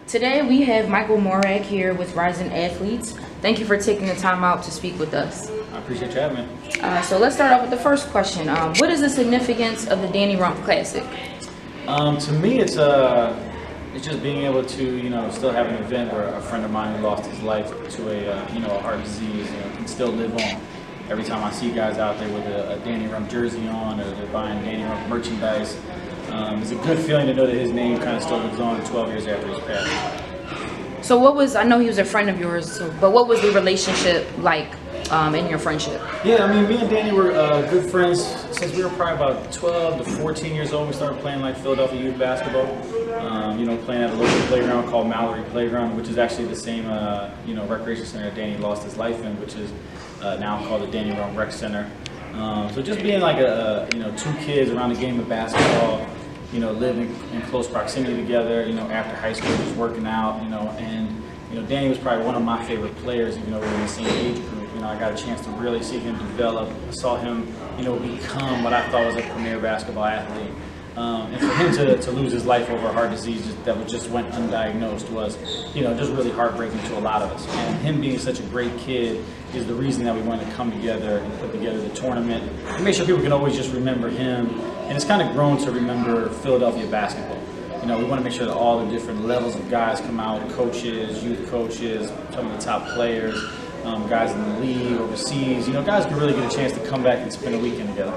Today we have Michael Morak here with Rising Athletes. Thank you for taking the time out to speak with us. I appreciate you having me. So let's start off with the first question. What is the significance of the Danny Rumph Classic? To me, it's just being able to still have an event where a friend of mine who lost his life to a heart disease can still live on. Every time I see guys out there with a Danny Rumph jersey on, or they're buying Danny Rumph merchandise, it's a good feeling to know that his name kind of still lives on 12 years after his passing. So I know he was a friend of yours, but what was the relationship like in your friendship? Yeah, I mean, me and Danny were good friends since we were probably about 12 to 14 years old. We started playing like Philadelphia youth basketball, playing at a local playground called Mallory Playground, which is actually the same, recreation center that Danny lost his life in, which is now called the Danny Rumph Rec Center. So just being like two kids around the game of basketball, living in close proximity together, after high school, just working out, and Danny was probably one of my favorite players, even though we were in the same age group. I got a chance to really see him develop. I saw him, become what I thought was a premier basketball athlete. And for him to lose his life over a heart disease that just went undiagnosed was, just really heartbreaking to a lot of us. And him being such a great kid is the reason that we wanted to come together and put together the tournament and make sure people can always just remember him. And it's kind of grown to remember Philadelphia basketball. We want to make sure that all the different levels of guys come out, coaches, youth coaches, some of the top players, guys in the league, overseas, guys can really get a chance to come back and spend a weekend together.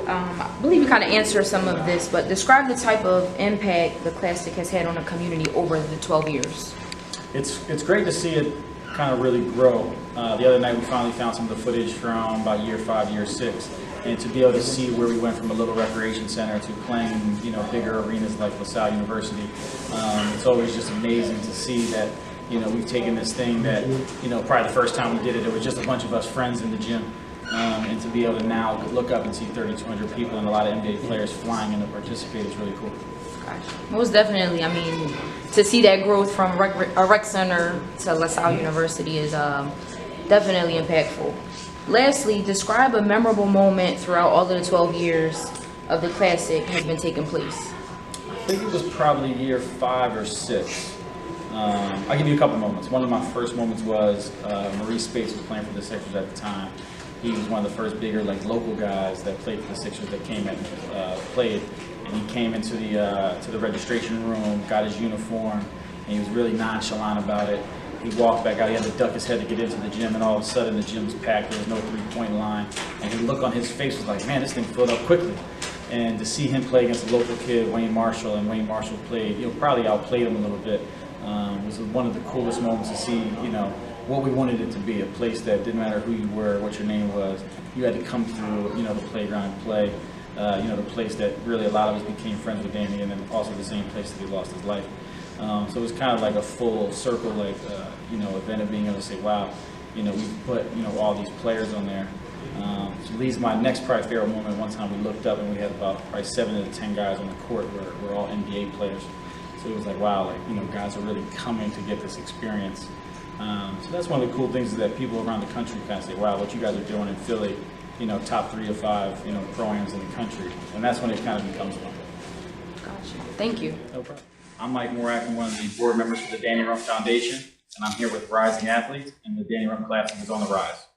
I believe you kind of answered some of this, but describe the type of impact the Classic has had on the community over the 12 years. It's great to see it kind of really grow. The other night we finally found some of the footage from about year 5, year 6, and to be able to see where we went from a little recreation center to playing, bigger arenas like LaSalle University. It's always just amazing to see that, we've taken this thing that, probably the first time we did it was just a bunch of us friends in the gym. And to be able to now look up and see 3,200 people and a lot of NBA players flying in to participate is really cool. Gosh, most definitely. I mean, to see that growth from a rec center to LaSalle University is definitely impactful. Lastly, describe a memorable moment throughout all of the 12 years of the Classic has been taking place. I think it was probably year 5 or 6. I'll give you a couple moments. One of my first moments was Maurice Spates was playing for the Sixers at the time. He was one of the first bigger local guys that played for the Sixers that came and played. And he came into the registration room, got his uniform, and he was really nonchalant about it. He walked back out, he had to duck his head to get into the gym, and all of a sudden the gym was packed, there was no three-point line. And his look on his face was like, man, this thing filled up quickly. And to see him play against a local kid, Wayne Marshall, and Wayne Marshall played, probably outplayed him a little bit, was one of the coolest moments to see, what we wanted it to be, a place that didn't matter who you were, what your name was, you had to come through, the playground and play, the place that really a lot of us became friends with Danny, and then also the same place that he lost his life. So it was kind of like a full circle, event of being able to say, wow, we put, all these players on there. So leads my next probably favorite moment. One time we looked up and we had about probably 7 to 10 guys on the court were all NBA players. So it was like, wow, guys are really coming to get this experience. So that's one of the cool things is that people around the country kind of say, wow, what you guys are doing in Philly, top 3 or 5, pro-ams in the country. And that's when it kind of becomes one. Gotcha. Thank you. No problem. I'm Mike Morak. I'm one of the board members for the Danny Rumph Foundation, and I'm here with Rising Athletes, and the Danny Rumph Classic is on the rise.